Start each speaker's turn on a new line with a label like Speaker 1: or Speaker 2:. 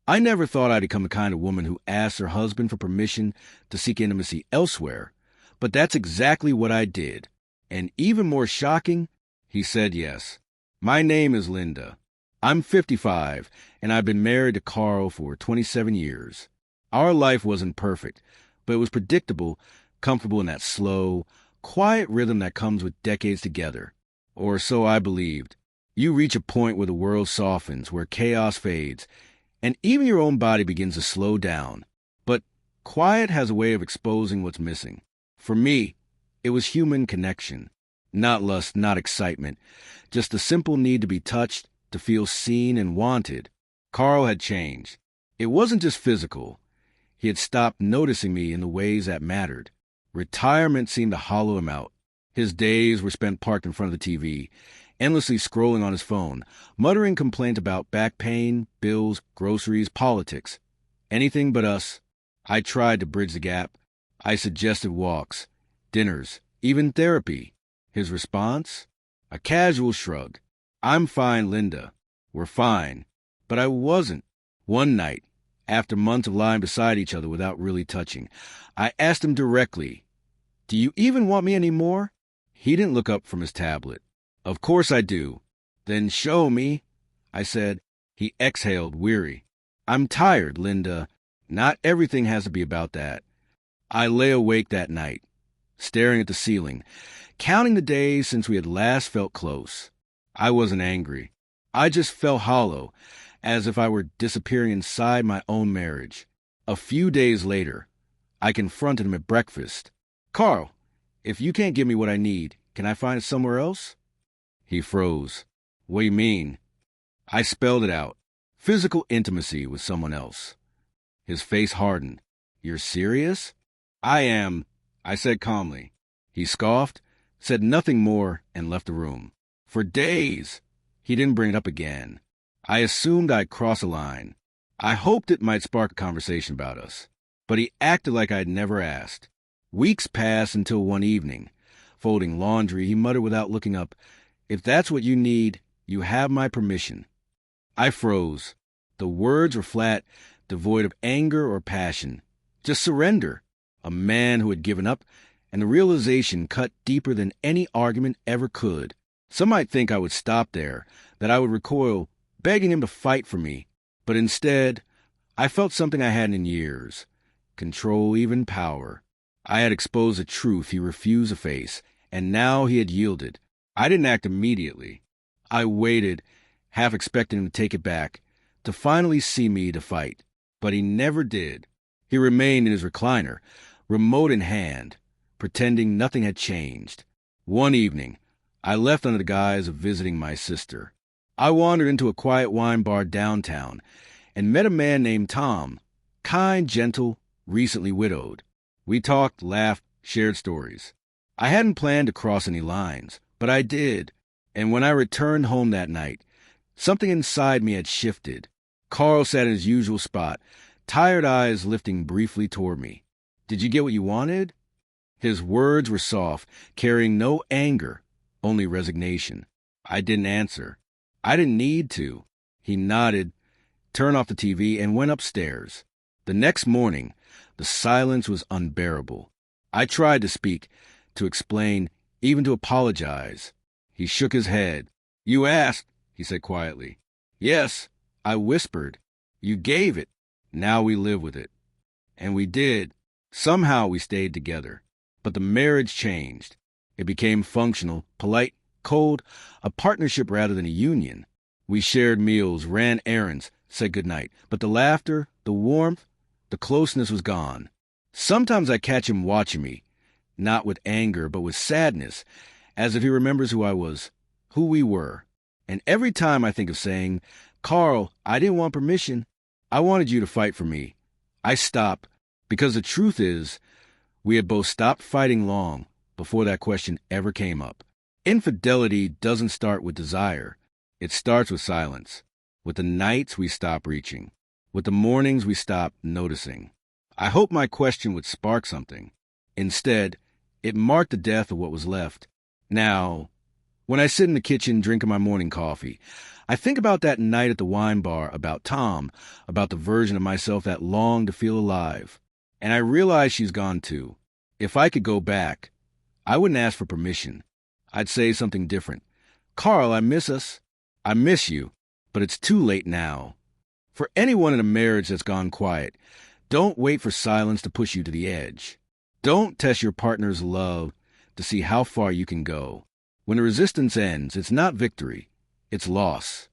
Speaker 1: I never thought I'd become the kind of woman who asks her husband for permission to seek intimacy elsewhere, but that's exactly what I did. And even more shocking, he said yes. My name is Linda. I'm 55, and I've been married to Carl for 27 years. Our life wasn't perfect, but it was predictable, comfortable in that slow, quiet rhythm that comes with decades together. Or so I believed. You reach a point where the world softens, where chaos fades, and even your own body begins to slow down. But quiet has a way of exposing what's missing. For me, it was human connection. Not lust, not excitement. Just the simple need to be touched, to feel seen and wanted. Carl had changed. It wasn't just physical. He had stopped noticing me in the ways that mattered. Retirement seemed to hollow him out. His days were spent parked in front of the TV, endlessly scrolling on his phone, muttering complaint about back pain, bills, groceries, politics. Anything but us. I tried to bridge the gap. I suggested walks, dinners, even therapy. His response? A casual shrug. I'm fine, Linda. We're fine. But I wasn't. One night, after months of lying beside each other without really touching, I asked him directly, "Do you even want me anymore?" He didn't look up from his tablet. "Of course I do." "Then show me," I said. He exhaled, weary. "I'm tired, Linda. Not everything has to be about that." I lay awake that night, staring at the ceiling, counting the days since we had last felt close. I wasn't angry. I just felt hollow, as if I were disappearing inside my own marriage. A few days later, I confronted him at breakfast. "Carl, if you can't give me what I need, can I find it somewhere else?" He froze. "What do you mean?" I spelled it out. Physical intimacy with someone else. His face hardened. "You're serious?" "I am," I said calmly. He scoffed, said nothing more, and left the room. For days, he didn't bring it up again. I assumed I'd crossed a line. I hoped it might spark a conversation about us. But he acted like I'd never asked. Weeks passed until one evening. Folding laundry, he muttered without looking up, "If that's what you need, you have my permission." I froze. The words were flat, devoid of anger or passion. Just surrender. A man who had given up, and the realization cut deeper than any argument ever could. Some might think I would stop there, that I would recoil, begging him to fight for me. But instead, I felt something I hadn't in years. Control, even power. I had exposed a truth he refused to face, and now he had yielded. I didn't act immediately. I waited, half expecting him to take it back, to finally see me to fight. But he never did. He remained in his recliner, remote in hand, pretending nothing had changed. One evening, I left under the guise of visiting my sister. I wandered into a quiet wine bar downtown and met a man named Tom, kind, gentle, recently widowed. We talked, laughed, shared stories. I hadn't planned to cross any lines, but I did. And when I returned home that night, something inside me had shifted. Carl sat in his usual spot, tired eyes lifting briefly toward me. "Did you get what you wanted?" His words were soft, carrying no anger, only resignation. I didn't answer. I didn't need to. He nodded, turned off the TV, and went upstairs. The next morning, the silence was unbearable. I tried to speak, to explain, even to apologize. He shook his head. "You asked," he said quietly. "Yes," I whispered. "You gave it. Now we live with it." And we did. Somehow we stayed together. But the marriage changed. It became functional, polite, cold, a partnership rather than a union. We shared meals, ran errands, said goodnight. But the laughter, the warmth, the closeness was gone. Sometimes I catch him watching me, not with anger, but with sadness, as if he remembers who I was, who we were. And every time I think of saying, "Carl, I didn't want permission. I wanted you to fight for me," I stop, because the truth is, we had both stopped fighting long before that question ever came up. Infidelity doesn't start with desire. It starts with silence, with the nights we stop reaching, with the mornings we stop noticing. I hoped my question would spark something. Instead, it marked the death of what was left. Now, when I sit in the kitchen drinking my morning coffee, I think about that night at the wine bar, about Tom, about the version of myself that longed to feel alive. And I realize she's gone too. If I could go back, I wouldn't ask for permission. I'd say something different. Carl, I miss us. I miss you, but it's too late now. For anyone in a marriage that's gone quiet, don't wait for silence to push you to the edge. Don't test your partner's love to see how far you can go. When the resistance ends, it's not victory, it's loss.